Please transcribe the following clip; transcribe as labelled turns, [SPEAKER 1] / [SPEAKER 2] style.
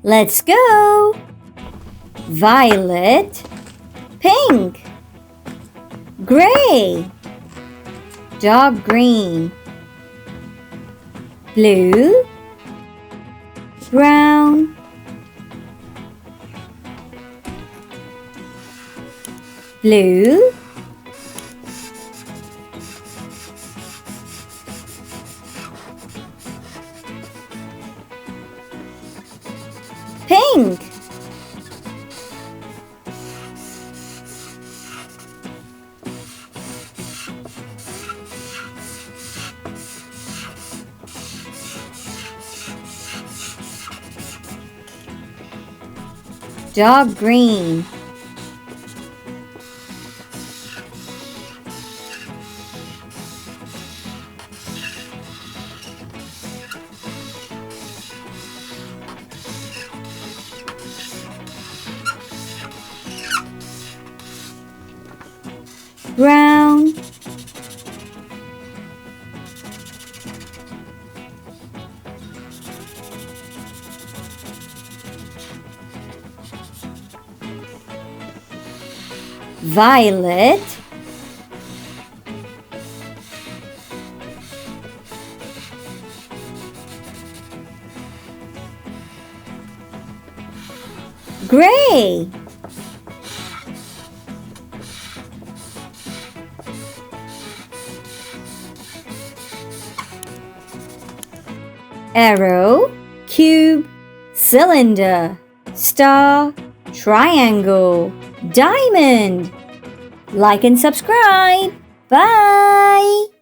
[SPEAKER 1] Let's go! Violet, pink, gray, dark green, blue, brown, blue, pink, dark green, brown, violet, gray, arrow, cube, cylinder, star, triangle, diamond. Like and subscribe. Bye!